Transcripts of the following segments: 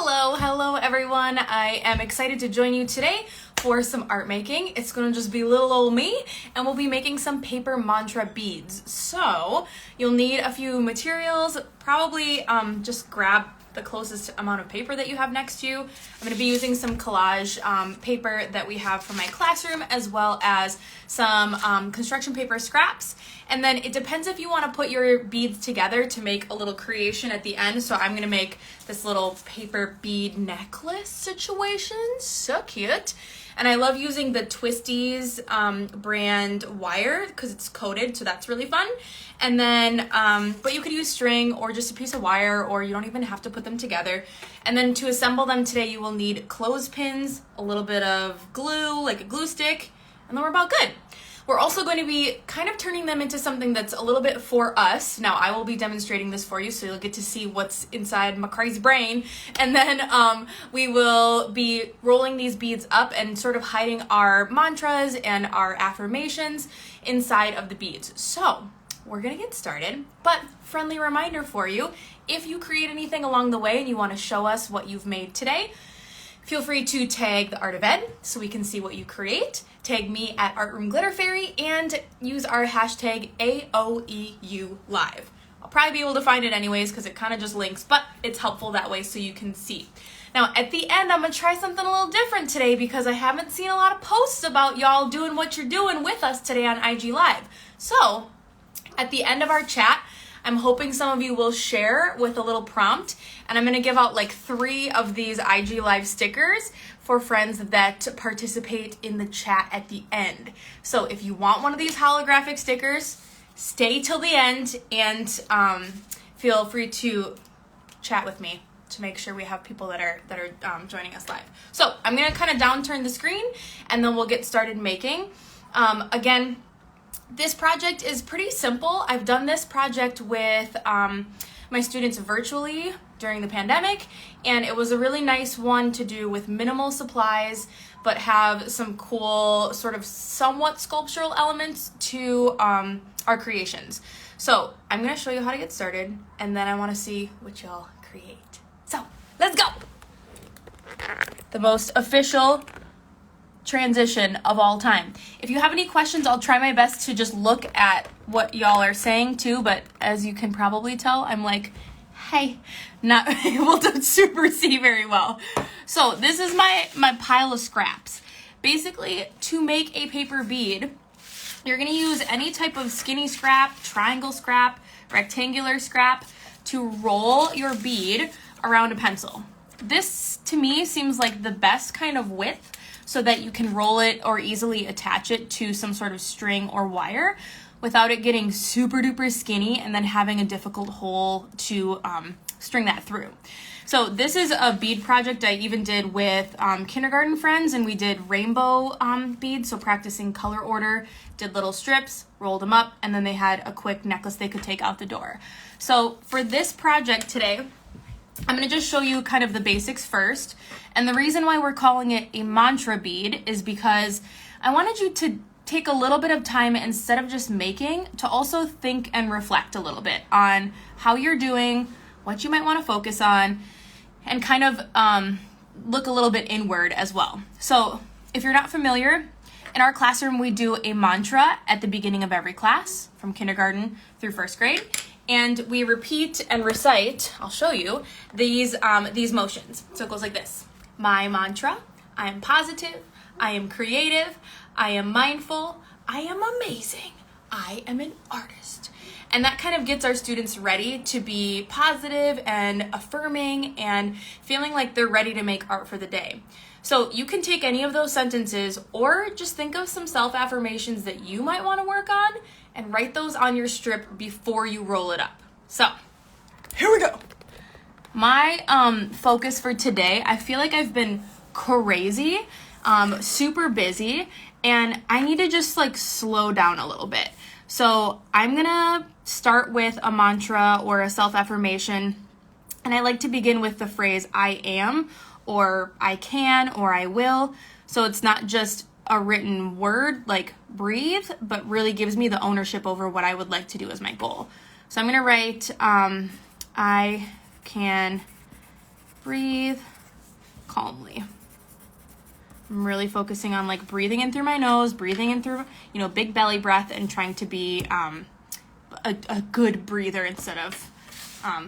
Hello everyone. I am excited to join you today for some art making. It's gonna just be little old me, and we'll be making some paper mantra beads. So you'll need a few materials, probably just grab the closest amount of paper that you have next to you. I'm gonna be using some collage paper that we have from my classroom, as well as some construction paper scraps. And then it depends if you wanna put your beads together to make a little creation at the end. So I'm gonna make this little paper bead necklace situation, so cute. And I love using the Twisties brand wire because it's coated, so that's really fun. And then, but you could use string or just a piece of wire, or you don't even have to put them together. And then to assemble them today, you will need clothespins, a little bit of glue, like a glue stick, and then we're about good. We're also going to be kind of turning them into something that's a little bit for us. Now, I will be demonstrating this for you, so you'll get to see what's inside my crazy brain. And then we will be rolling these beads up and sort of hiding our mantras and our affirmations inside of the beads. So we're gonna get started, but friendly reminder for you, if you create anything along the way and you wanna show us what you've made today, feel free to tag the Art of Ed so we can see what you create. Tag me at Art Room Glitter Fairy and use our hashtag AOEULive. I'll probably be able to find it anyways because it kind of just links, but it's helpful that way so you can see. Now at the end, I'm gonna try something a little different today because I haven't seen a lot of posts about y'all doing what you're doing with us today on IG Live. So at the end of our chat, I'm hoping some of you will share with a little prompt, and I'm gonna give out like 3 of these IG Live stickers for friends that participate in the chat at the end. So if you want one of these holographic stickers, stay till the end and feel free to chat with me to make sure we have people that are joining us live. So I'm gonna kind of downturn the screen and then we'll get started making. Again, this project is pretty simple. I've done this project with my students virtually during the pandemic, and it was a really nice one to do with minimal supplies, but have some cool sort of somewhat sculptural elements to our creations. So I'm gonna show you how to get started, and then I wanna see what y'all create. So let's go. The most official transition of all time. If you have any questions, I'll try my best to just look at what y'all are saying too, but as you can probably tell, I'm like, hey, not able to super see very well. So this is my pile of scraps. Basically, to make a paper bead, you're gonna use any type of skinny scrap, triangle scrap, rectangular scrap to roll your bead around a pencil. This to me seems like the best kind of width so that you can roll it or easily attach it to some sort of string or wire without it getting super duper skinny and then having a difficult hole to string that through. So this is a bead project I even did with kindergarten friends, and we did rainbow beads, so practicing color order, did little strips, rolled them up, and then they had a quick necklace they could take out the door. So for this project today, I'm going to just show you kind of the basics first. And the reason why we're calling it a mantra bead is because I wanted you to take a little bit of time, instead of just making, to also think and reflect a little bit on how you're doing, what you might want to focus on, and kind of look a little bit inward as well. So if you're not familiar, in our classroom we do a mantra at the beginning of every class from kindergarten through 1st grade. And we repeat and recite, I'll show you, these motions. So it goes like this. My mantra, I am positive, I am creative, I am mindful, I am amazing, I am an artist. And that kind of gets our students ready to be positive and affirming and feeling like they're ready to make art for the day. So you can take any of those sentences or just think of some self-affirmations that you might want to work on and write those on your strip before you roll it up. So here we go. My focus for today, I feel like I've been crazy, super busy, and I need to just like slow down a little bit. So I'm gonna start with a mantra or a self-affirmation, and I like to begin with the phrase I am, or I can, or I will. So it's not just a written word like breathe, but really gives me the ownership over what I would like to do as my goal. So I'm gonna write I can breathe calmly. I'm really focusing on like breathing in through my nose, breathing in through, you know, big belly breath, and trying to be a good breather instead of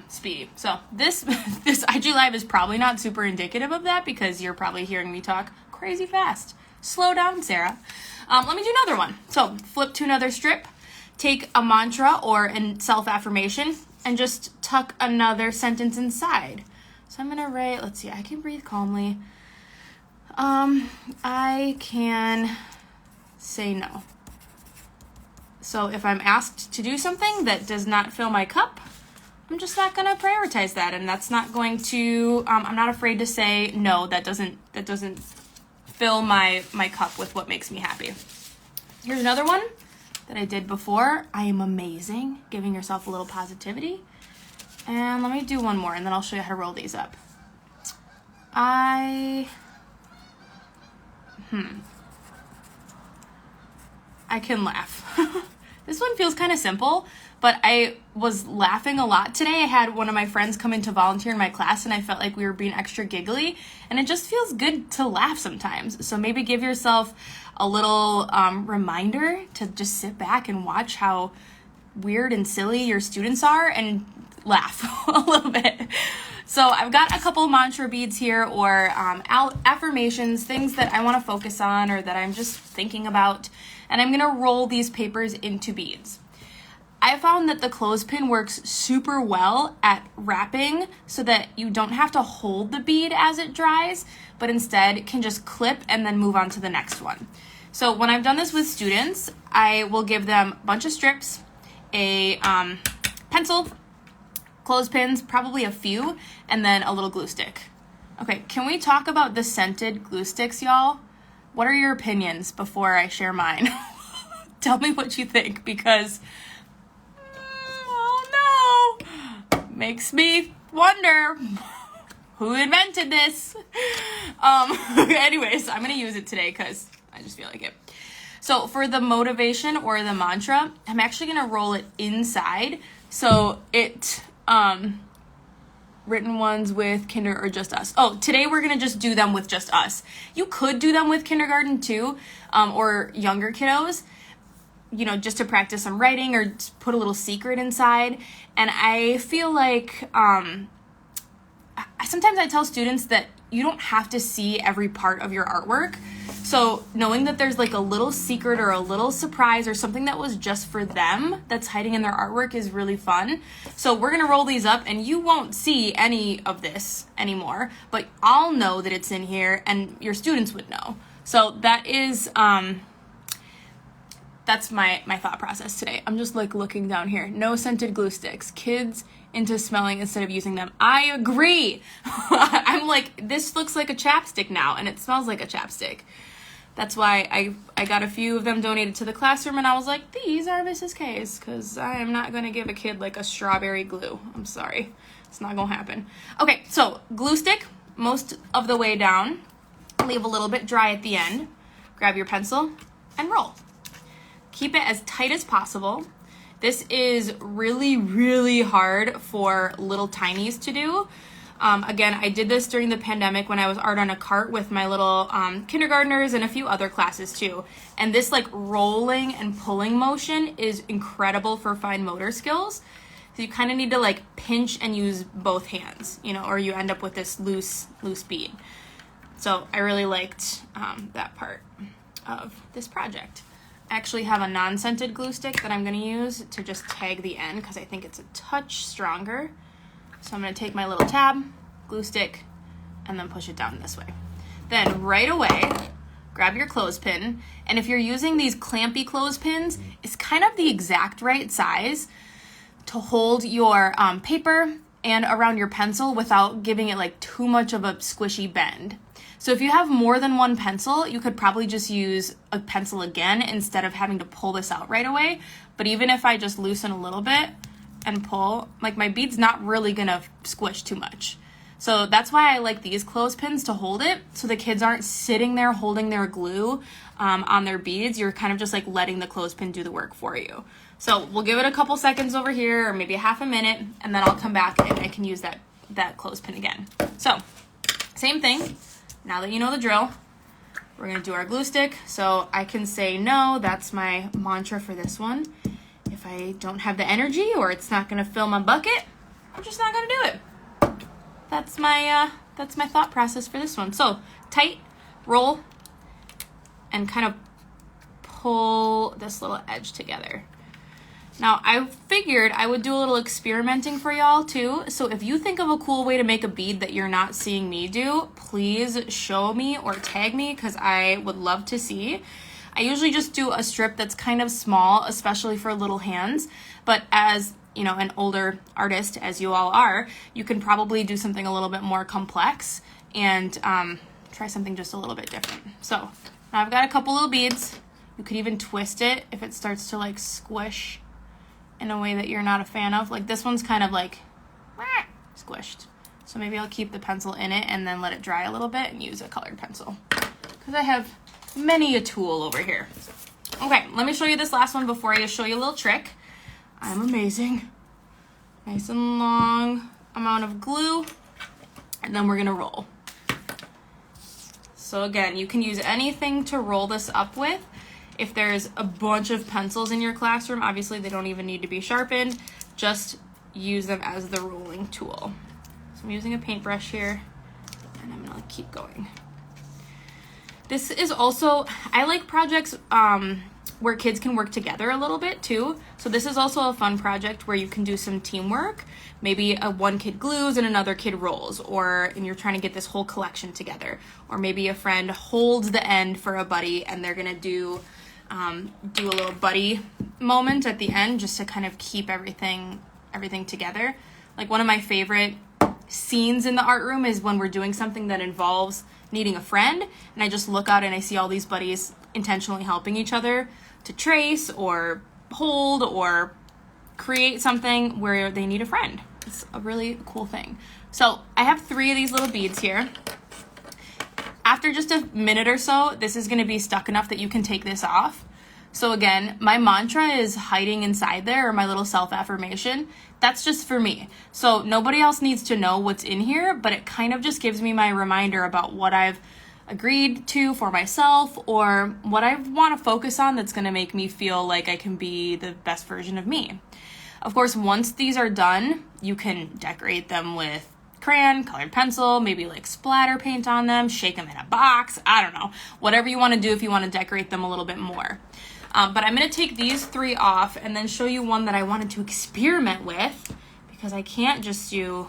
speedy. So this IG Live is probably not super indicative of that because you're probably hearing me talk crazy fast. Slow down, Sarah. Let me do another one. So flip to another strip, take a mantra or a self-affirmation, and just tuck another sentence inside. So I'm gonna write, let's see, I can breathe calmly. I can say no. So if I'm asked to do something that does not fill my cup, I'm just not going to prioritize that. And that's not going to, I'm not afraid to say no, that doesn't fill my cup with what makes me happy. Here's another one that I did before. I am amazing. Giving yourself a little positivity. And let me do one more and then I'll show you how to roll these up. I can laugh. This one feels kind of simple, but I was laughing a lot today. I had one of my friends come in to volunteer in my class and I felt like we were being extra giggly, and it just feels good to laugh sometimes. So maybe give yourself a little reminder to just sit back and watch how weird and silly your students are and laugh a little bit. So I've got a couple mantra beads here, or affirmations, things that I want to focus on or that I'm just thinking about, and I'm going to roll these papers into beads. I found that the clothespin works super well at wrapping so that you don't have to hold the bead as it dries, but instead can just clip and then move on to the next one. So when I've done this with students, I will give them a bunch of strips, a pencil, clothespins, probably a few, and then a little glue stick. Okay, can we talk about the scented glue sticks, y'all? What are your opinions before I share mine? Tell me what you think, because oh no, makes me wonder who invented this. Anyways, I'm gonna use it today because I just feel like it. So for the motivation or the mantra, I'm actually gonna roll it inside. So it written ones with kinder or just us. Oh, today we're gonna just do them with just us. You could do them with kindergarten too, or younger kiddos, you know, just to practice some writing or just put a little secret inside. And I feel like sometimes I tell students that you don't have to see every part of your artwork. So knowing that there's like a little secret or a little surprise or something that was just for them that's hiding in their artwork is really fun. So we're gonna roll these up and you won't see any of this anymore, but I'll know that it's in here and your students would know. So that is, that's my thought process today. I'm just like looking down here. No scented glue sticks. Kids into smelling instead of using them. I agree. I'm like, this looks like a chapstick now and it smells like a chapstick. That's why I got a few of them donated to the classroom and I was like, these are Mrs. K's, because I am not going to give a kid like a strawberry glue. I'm sorry. It's not going to happen. Okay, so glue stick most of the way down. Leave a little bit dry at the end. Grab your pencil and roll. Keep it as tight as possible. This is really, really hard for little tinies to do. Again, I did this during the pandemic when I was art on a cart with my little kindergartners and a few other classes too. And this like rolling and pulling motion is incredible for fine motor skills. So you kind of need to like pinch and use both hands, you know, or you end up with this loose bead. So I really liked that part of this project. I actually have a non-scented glue stick that I'm going to use to just tag the end because I think it's a touch stronger. So I'm going to take my little tab, glue stick, and then push it down this way. Then right away, grab your clothespin. And if you're using these clampy clothespins, it's kind of the exact right size to hold your paper and around your pencil without giving it like too much of a squishy bend. So if you have more than one pencil, you could probably just use a pencil again instead of having to pull this out right away. But even if I just loosen a little bit and pull, like my bead's not really gonna squish too much. So that's why I like these clothespins to hold it, so the kids aren't sitting there holding their glue on their beads. You're kind of just like letting the clothespin do the work for you. So we'll give it a couple seconds over here, or maybe half a minute, and then I'll come back and I can use that clothespin again. So Same thing. Now that you know the drill, we're gonna do our glue stick. So I can say no, that's my mantra for this one. If I don't have the energy or it's not gonna fill my bucket, I'm just not gonna do it. That's my thought process for this one. So tight, roll, and kind of pull this little edge together. Now, I figured I would do a little experimenting for y'all too. So if you think of a cool way to make a bead that you're not seeing me do, please show me or tag me because I would love to see. I usually just do a strip that's kind of small, especially for little hands. But as you know, an older artist, as you all are, you can probably do something a little bit more complex and try something just a little bit different. So now I've got a couple little beads. You could even twist it if it starts to like squish in a way that you're not a fan of. Like this one's kind of like squished. So maybe I'll keep the pencil in it and then let it dry a little bit and use a colored pencil because I have many a tool over here. Okay, let me show you this last one before I show you a little trick. I'm amazing. Nice and long amount of glue, and then we're gonna roll. So again, you can use anything to roll this up with. If there's a bunch of pencils in your classroom, obviously they don't even need to be sharpened. Just use them as the rolling tool. So I'm using a paintbrush here, and I'm gonna keep going. This is also, I like projects where kids can work together a little bit too. So this is also a fun project where you can do some teamwork. Maybe one kid glues and another kid rolls, and you're trying to get this whole collection together. Or maybe a friend holds the end for a buddy and they're gonna do a little buddy moment at the end just to kind of keep everything together. Like one of my favorite scenes in the art room is when we're doing something that involves needing a friend, and I just look out and I see all these buddies intentionally helping each other to trace or hold or create something where they need a friend. It's a really cool thing. So I have 3 of these little beads here. After just a minute or so, this is going to be stuck enough that you can take this off. So again, my mantra is hiding inside there, or my little self-affirmation. That's just for me. So nobody else needs to know what's in here, but it kind of just gives me my reminder about what I've agreed to for myself or what I want to focus on that's going to make me feel like I can be the best version of me. Of course, once these are done, you can decorate them with crayon, colored pencil, maybe like splatter paint on them, shake them in a box, I don't know, whatever you want to do if you want to decorate them a little bit more. But I'm going to take these 3 off and then show you one that I wanted to experiment with because I can't just do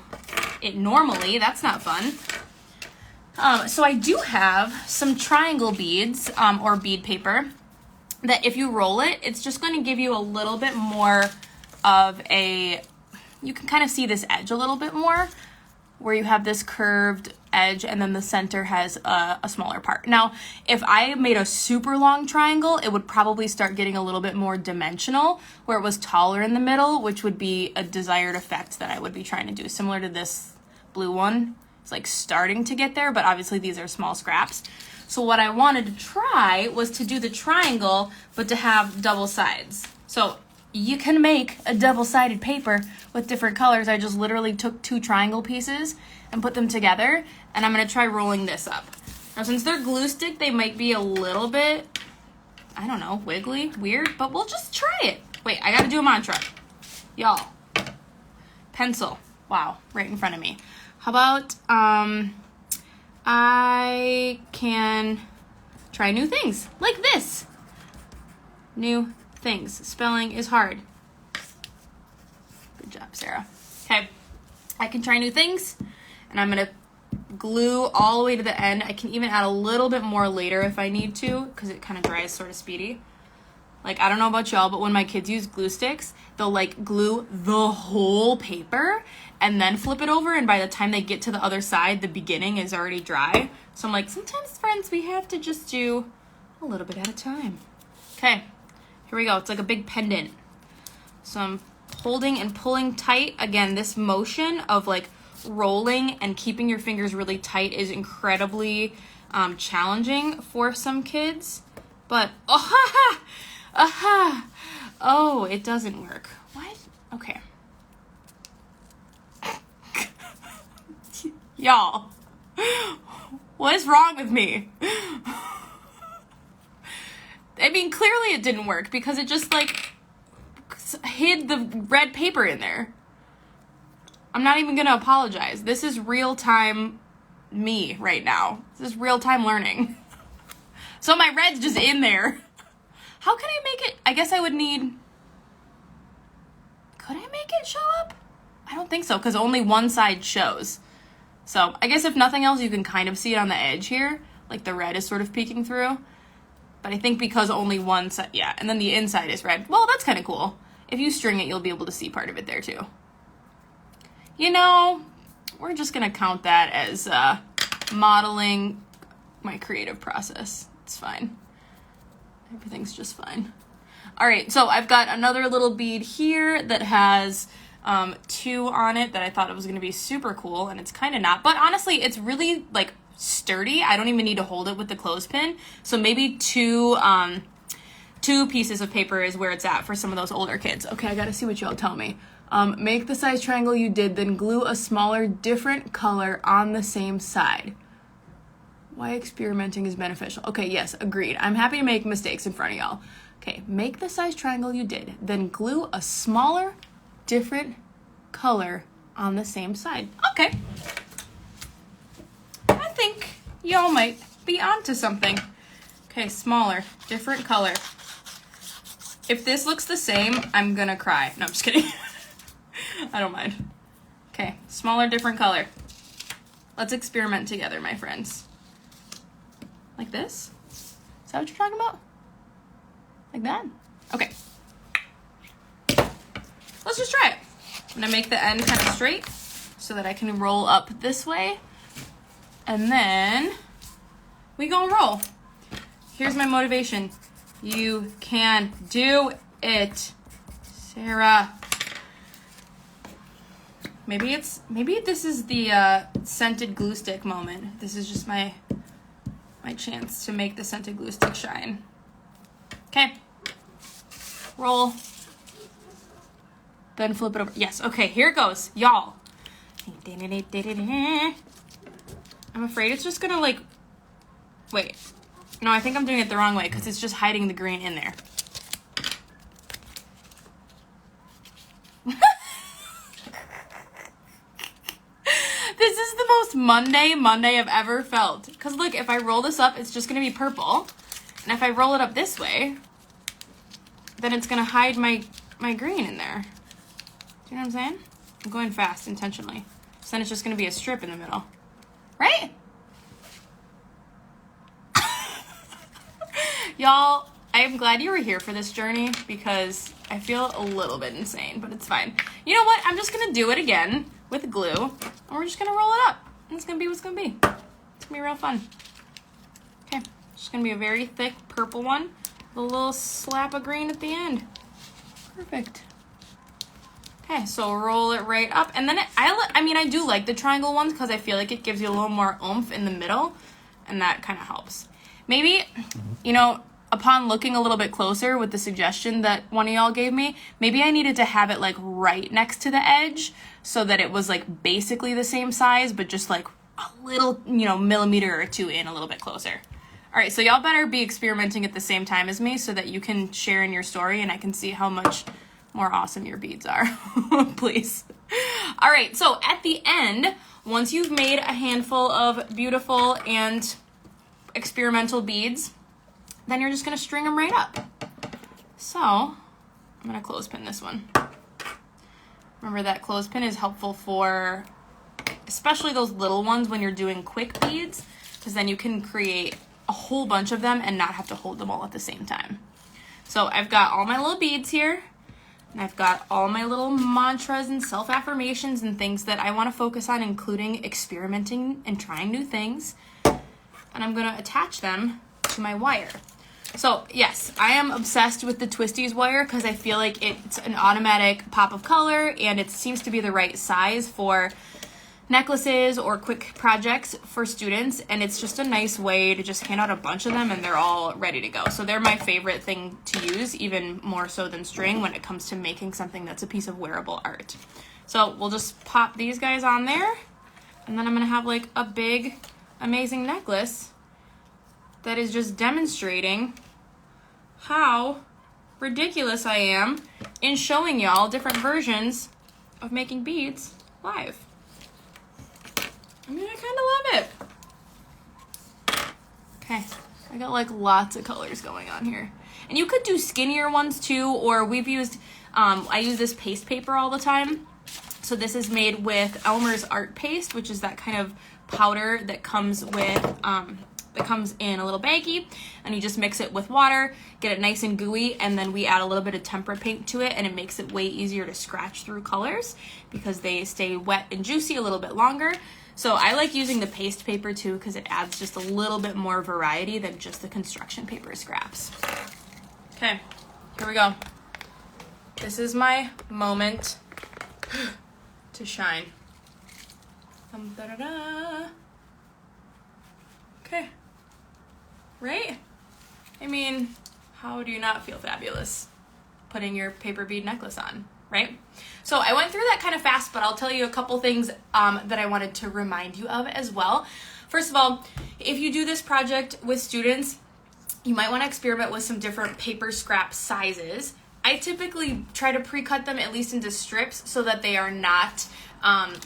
it normally. That's not fun. So I do have some triangle beads or bead paper that if you roll it, it's just going to give you a little bit more of you can kind of see this edge a little bit more where you have this curved edge and then the center has a smaller part. Now, if I made a super long triangle, it would probably start getting a little bit more dimensional where it was taller in the middle, which would be a desired effect that I would be trying to do, similar to this blue one. It's like starting to get there, but obviously these are small scraps. So what I wanted to try was to do the triangle, but to have double sides. So you can make a double-sided paper with different colors. I just literally took 2 triangle pieces and put them together, and I'm gonna try rolling this up. Now, since they're glue stick, they might be a little bit, I don't know, wiggly, weird, but we'll just try it. Wait, I gotta do a mantra. Y'all, pencil, wow, right in front of me. How about, I can try new things, like this. New things. Spelling is hard. Good job, Sarah. Okay, I can try new things, and I'm gonna glue all the way to the end. I can even add a little bit more later if I need to, because it kind of dries sort of speedy. Like, I don't know about y'all, but when my kids use glue sticks, they'll like glue the whole paper and then flip it over, and by the time they get to the other side, the beginning is already dry. So I'm like, sometimes, friends, we have to just do a little bit at a time. Okay, here we go. It's like a big pendant. So I'm holding and pulling tight. Again, this motion of like rolling and keeping your fingers really tight is incredibly challenging for some kids. But, oh, it doesn't work. What? Okay. Y'all, What is wrong with me? I mean, clearly it didn't work because it just like hid the red paper in there. I'm not even gonna apologize. This is real-time me right now. This is real-time learning. So my red's just in there. How can I make it? I guess I would need... Could I make it show up? I don't think so, because only one side shows. So I guess if nothing else, you can kind of see it on the edge here. Like the red is sort of peeking through. But I think because only one side, yeah, and then the inside is red. Well, that's kind of cool. If you string it, you'll be able to see part of it there too. You know, we're just gonna count that as modeling my creative process. It's fine. Everything's just fine. All right, so I've got another little bead here that has 2 on it that I thought it was gonna be super cool, and it's kind of not. But honestly, it's really like sturdy. I don't even need to hold it with the clothespin. So maybe 2 pieces of paper is where it's at for some of those older kids. Okay, I gotta see what y'all tell me. Make the size triangle you did, then glue a smaller, different color on the same side. Why experimenting is beneficial. Okay, yes, agreed. I'm happy to make mistakes in front of y'all. Okay, make the size triangle you did, then glue a smaller, different color on the same side. Okay. I think y'all might be onto something. Okay, smaller, different color. If this looks the same, I'm gonna cry. No, I'm just kidding. I don't mind. Okay, smaller, different color. Let's experiment together, my friends. Like this? Is that what you're talking about? Like that? Okay. Let's just try it. I'm gonna make the end kind of straight so that I can roll up this way. And then we gonna roll. Here's my motivation. You can do it, Sarah. Maybe this is the scented glue stick moment. This is just my chance to make the scented glue stick shine. Okay. Roll. Then flip it over. Yes, okay, here it goes. Y'all. I'm afraid it's just gonna like, wait. No, I think I'm doing it the wrong way because it's just hiding the green in there. This is the most Monday I've ever felt. Because look, if I roll this up, it's just going to be purple. And if I roll it up this way, then it's going to hide my green in there. Do you know what I'm saying? I'm going fast intentionally. So then it's just going to be a strip in the middle. Right? Y'all, I am glad you were here for this journey because I feel a little bit insane, but it's fine. You know what? I'm just going to do it again with glue, and we're just going to roll it up. And it's going to be what's going to be. It's going to be real fun. Okay, it's just going to be a very thick purple one with a little slap of green at the end. Perfect. Okay, so roll it right up. And then I do like the triangle ones because I feel like it gives you a little more oomph in the middle, and that kind of helps. Maybe, you know, upon looking a little bit closer with the suggestion that one of y'all gave me, maybe I needed to have it like right next to the edge so that it was like basically the same size, but just like a little, you know, millimeter or 2 in a little bit closer. All right, so y'all better be experimenting at the same time as me so that you can share in your story and I can see how much more awesome your beads are, please. All right, so at the end, once you've made a handful of beautiful and experimental beads, then you're just gonna string them right up. So I'm gonna clothespin this one. Remember that clothespin is helpful for especially those little ones when you're doing quick beads, because then you can create a whole bunch of them and not have to hold them all at the same time. So I've got all my little beads here, and I've got all my little mantras and self-affirmations and things that I want to focus on, including experimenting and trying new things. And I'm going to attach them to my wire. So yes, I am obsessed with the Twisties wire because I feel like it's an automatic pop of color and it seems to be the right size for necklaces or quick projects for students, and it's just a nice way to just hand out a bunch of them and they're all ready to go. So they're my favorite thing to use, even more so than string, when it comes to making something that's a piece of wearable art. So we'll just pop these guys on there, And then I'm gonna have like a big, amazing necklace that is just demonstrating how ridiculous I am in showing y'all different versions of making beads live. I mean, I kind of love it. Okay, I got like lots of colors going on here. And you could do skinnier ones too, or we've used, I use this paste paper all the time. So this is made with Elmer's Art Paste, which is that kind of powder that comes with, that comes in a little baggie, and you just mix it with water, get it nice and gooey, and then we add a little bit of tempera paint to it, and it makes it way easier to scratch through colors because they stay wet and juicy a little bit longer. So I like using the paste paper too because it adds just a little bit more variety than just the construction paper scraps. Okay, here we go. This is my moment to shine. Da-da-da. Okay. Right? I mean, how do you not feel fabulous putting your paper bead necklace on, right? So I went through that kind of fast, but I'll tell you a couple things that I wanted to remind you of as well. First of all, if you do this project with students, you might want to experiment with some different paper scrap sizes. I typically try to pre-cut them at least into strips so that they are not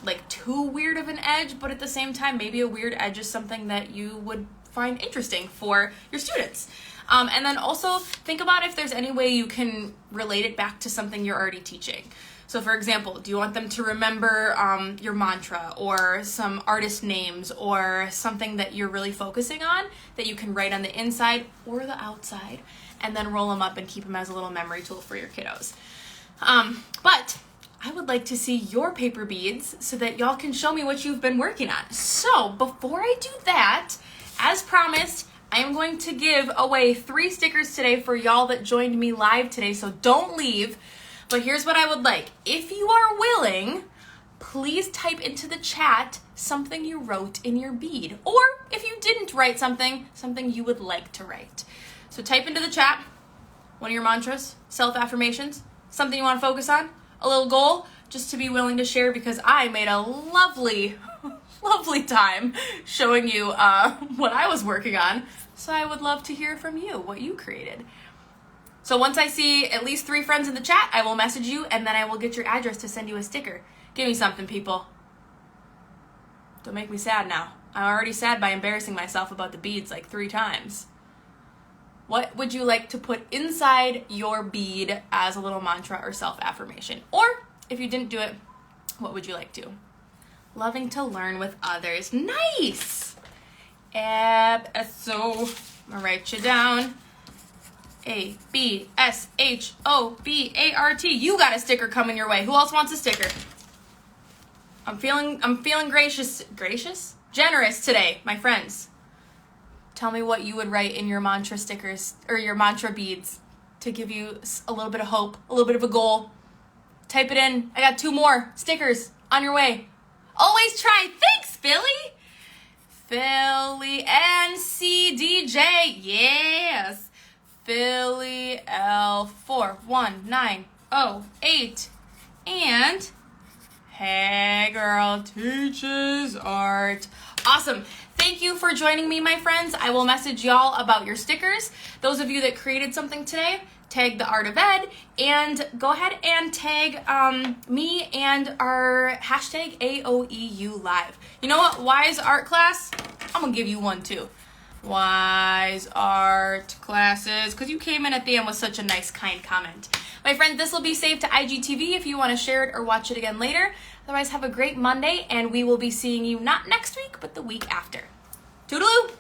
like too weird of an edge, but at the same time, maybe a weird edge is something that you would find interesting for your students. And then also think about if there's any way you can relate it back to something you're already teaching. So for example, do you want them to remember your mantra or some artist names or something that you're really focusing on that you can write on the inside or the outside and then roll them up and keep them as a little memory tool for your kiddos. But I would like to see your paper beads so that y'all can show me what you've been working on. So before I do that, as promised, I am going to give away 3 stickers today for y'all that joined me live today, so don't leave. But here's what I would like. If you are willing, please type into the chat something you wrote in your bead. Or if you didn't write something you would like to write. So type into the chat one of your mantras, self-affirmations, something you want to focus on, a little goal, just to be willing to share because I made a lovely time showing you what I was working on. So I would love to hear from you, what you created. So once I see at least 3 friends in the chat, I will message you and then I will get your address to send you a sticker. Give me something, people. Don't make me sad now. I'm already sad by embarrassing myself about the beads like 3 times. What would you like to put inside your bead as a little mantra or self-affirmation? Or if you didn't do it, what would you like to? Loving to learn with others. Nice! So I'm gonna write you down. ABSHOBART. You got a sticker coming your way. Who else wants a sticker? I'm feeling generous today, my friends. Tell me what you would write in your mantra stickers or your mantra beads to give you a little bit of hope, a little bit of a goal. Type it in. I got 2 more stickers on your way. Always try. Thanks, Philly. Philly NCDJ. Yes. Philly L41908. And Hey Girl Teaches Art. Awesome. Thank you for joining me, my friends. I will message y'all about your stickers. Those of you that created something today, tag the Art of Ed and go ahead and tag me and our hashtag AOEU Live. You know what? Wise Art Class? I'm gonna give you one too. Wise Art Classes, because you came in at the end with such a nice, kind comment. My friend, this will be saved to IGTV if you want to share it or watch it again later. Otherwise, have a great Monday, and we will be seeing you not next week, but the week after. Toodaloo!